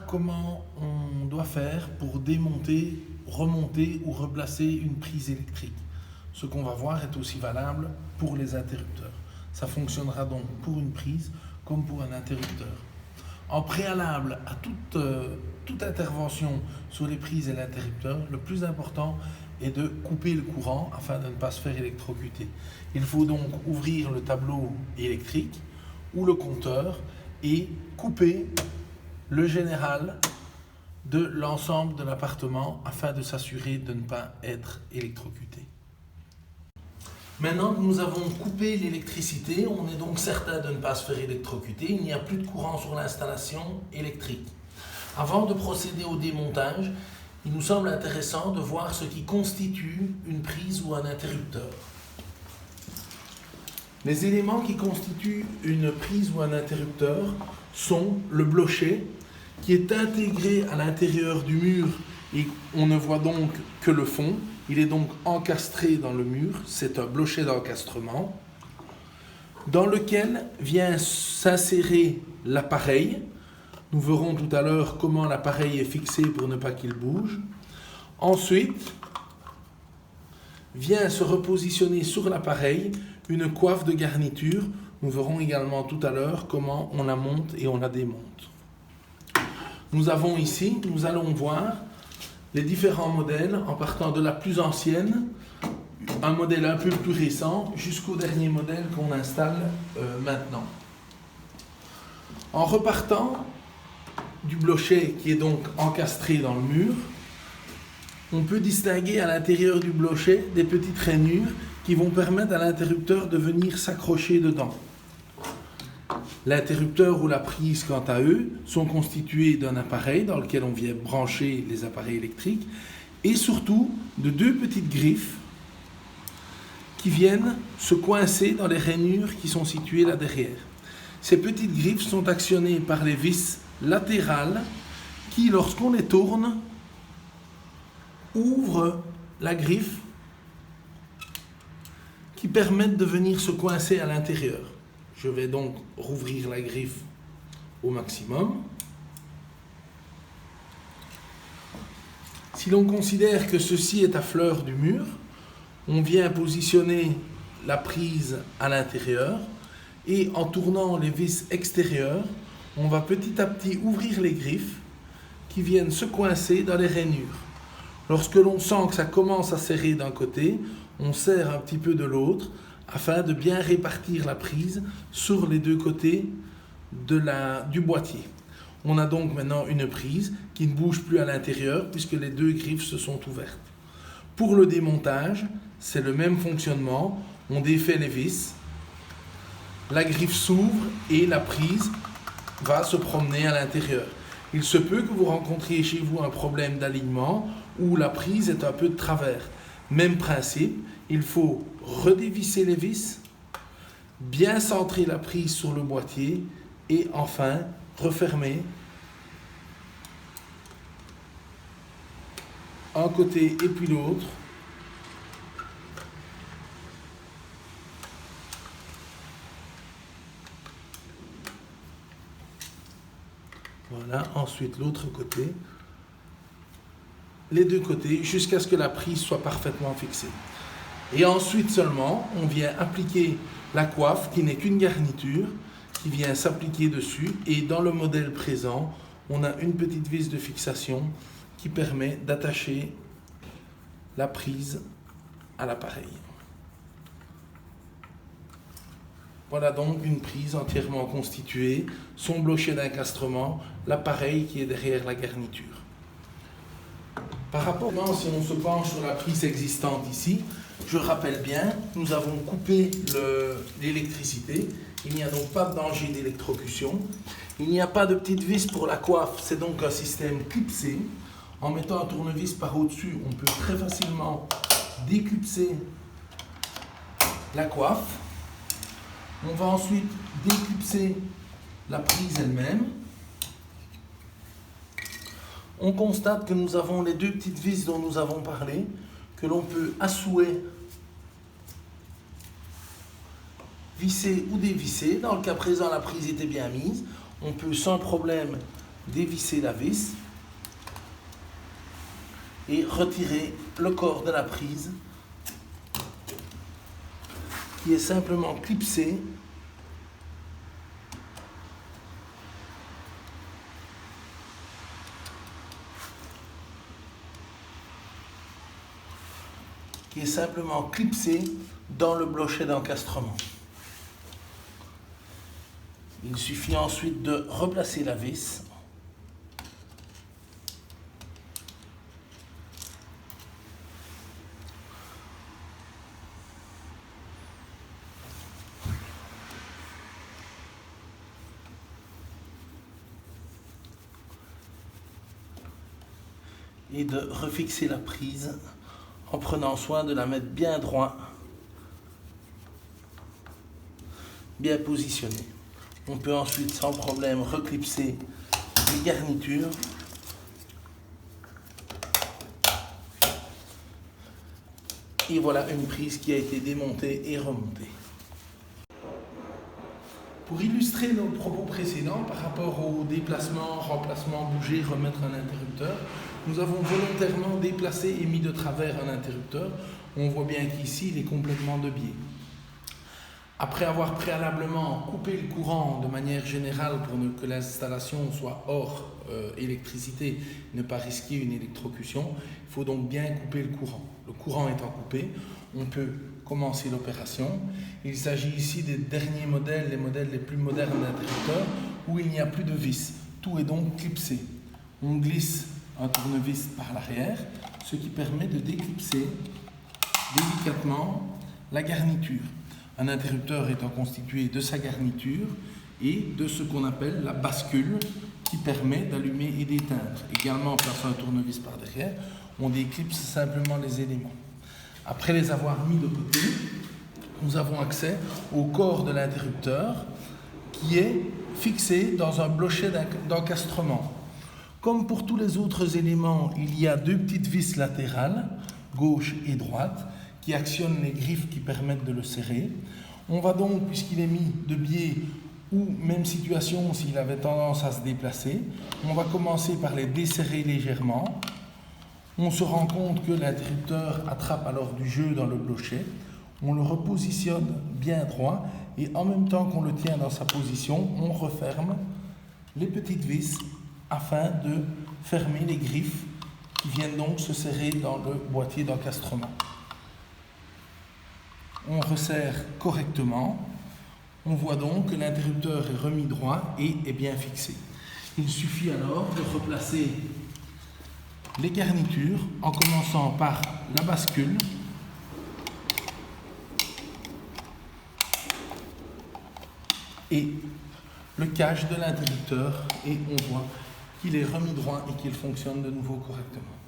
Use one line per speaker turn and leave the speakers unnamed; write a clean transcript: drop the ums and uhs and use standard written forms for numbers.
comment on doit faire pour démonter, remonter ou replacer une prise électrique. Ce qu'on va voir est aussi valable pour les interrupteurs. Ça fonctionnera donc pour une prise comme pour un interrupteur. En préalable à toute intervention sur les prises et l'interrupteur, le plus important est de couper le courant afin de ne pas se faire électrocuter. Il faut donc ouvrir le tableau électrique ou le compteur et couper le général de l'ensemble de l'appartement afin de s'assurer de ne pas être électrocuté. Maintenant que nous avons coupé l'électricité, on est donc certain de ne pas se faire électrocuter. Il n'y a plus de courant sur l'installation électrique. Avant de procéder au démontage, il nous semble intéressant de voir ce qui constitue une prise ou un interrupteur. Les éléments qui constituent une prise ou un interrupteur sont le blocher, qui est intégré à l'intérieur du mur et on ne voit donc que le fond. Il est donc encastré dans le mur, c'est un blocher d'encastrement, dans lequel vient s'insérer l'appareil. Nous verrons tout à l'heure comment l'appareil est fixé pour ne pas qu'il bouge. Ensuite, vient se repositionner sur l'appareil une coiffe de garniture. Nous verrons également tout à l'heure comment on la monte et on la démonte. Nous allons voir les différents modèles en partant de la plus ancienne, un modèle un peu plus récent, jusqu'au dernier modèle qu'on installe maintenant. En repartant du blocher qui est donc encastré dans le mur, on peut distinguer à l'intérieur du blocher des petites rainures qui vont permettre à l'interrupteur de venir s'accrocher dedans. L'interrupteur ou la prise, quant à eux, sont constitués d'un appareil dans lequel on vient brancher les appareils électriques et surtout de deux petites griffes qui viennent se coincer dans les rainures qui sont situées là derrière. Ces petites griffes sont actionnées par les vis latérales qui, lorsqu'on les tourne, ouvrent la griffe qui permettent de venir se coincer à l'intérieur. Je vais donc rouvrir la griffe au maximum. Si l'on considère que ceci est à fleur du mur, on vient positionner la prise à l'intérieur et en tournant les vis extérieures, on va petit à petit ouvrir les griffes qui viennent se coincer dans les rainures. Lorsque l'on sent que ça commence à serrer d'un côté, on serre un petit peu de l'autre afin de bien répartir la prise sur les deux côtés du boîtier. On a donc maintenant une prise qui ne bouge plus à l'intérieur puisque les deux griffes se sont ouvertes. Pour le démontage, c'est le même fonctionnement. On défait les vis, la griffe s'ouvre et la prise va se promener à l'intérieur. Il se peut que vous rencontriez chez vous un problème d'alignement où la prise est un peu de travers. Même principe, il faut redévisser les vis, bien centrer la prise sur le boîtier et enfin refermer un côté et puis l'autre. Voilà, ensuite l'autre côté, les deux côtés, jusqu'à ce que la prise soit parfaitement fixée. Et ensuite seulement, on vient appliquer la coiffe qui n'est qu'une garniture, qui vient s'appliquer dessus. Et dans le modèle présent, on a une petite vis de fixation qui permet d'attacher la prise à l'appareil. Voilà donc une prise entièrement constituée, son blocher d'encastrement, l'appareil qui est derrière la garniture. Par rapport, si on se penche sur la prise existante ici, je rappelle bien, nous avons coupé l'électricité, il n'y a donc pas de danger d'électrocution, il n'y a pas de petite vis pour la coiffe, c'est donc un système clipsé. En mettant un tournevis par au-dessus, on peut très facilement déclipser la coiffe. On va ensuite déclipser la prise elle-même. On constate que nous avons les deux petites vis dont nous avons parlé, que l'on peut à souhait visser ou dévisser. Dans le cas présent, la prise était bien mise. On peut sans problème dévisser la vis et retirer le corps de la prise qui est simplement clipsé dans le blochet d'encastrement. Il suffit ensuite de replacer la vis et de refixer la prise en prenant soin de la mettre bien droit, bien positionnée. On peut ensuite sans problème reclipser les garnitures et voilà une prise qui a été démontée et remontée. Pour illustrer nos propos précédents par rapport au déplacement, remplacement, bouger, remettre un interrupteur, nous avons volontairement déplacé et mis de travers un interrupteur. On voit bien qu'ici, il est complètement de biais. Après avoir préalablement coupé le courant de manière générale pour que l'installation soit hors électricité, ne pas risquer une électrocution, il faut donc bien couper le courant. Le courant étant coupé, on peut commencer l'opération. Il s'agit ici des derniers modèles, les modèles les plus modernes d'interrupteurs, où il n'y a plus de vis. Tout est donc clipsé. On glisse un tournevis par l'arrière, ce qui permet de déclipser délicatement la garniture. Un interrupteur étant constitué de sa garniture et de ce qu'on appelle la bascule qui permet d'allumer et d'éteindre. Également, en plaçant un tournevis par derrière, on déclipse simplement les éléments. Après les avoir mis de côté, nous avons accès au corps de l'interrupteur qui est fixé dans un blochet d'encastrement. Comme pour tous les autres éléments, il y a deux petites vis latérales, gauche et droite, qui actionnent les griffes qui permettent de le serrer. On va donc, puisqu'il est mis de biais ou même situation s'il avait tendance à se déplacer, on va commencer par les desserrer légèrement. On se rend compte que l'interrupteur attrape alors du jeu dans le blochet. On le repositionne bien droit et en même temps qu'on le tient dans sa position, on referme les petites vis afin de fermer les griffes qui viennent donc se serrer dans le boîtier d'encastrement. On resserre correctement. On voit donc que l'interrupteur est remis droit et est bien fixé. Il suffit alors de replacer les garnitures en commençant par la bascule et le cache de l'interrupteur et on voit qu'il est remis droit et qu'il fonctionne de nouveau correctement.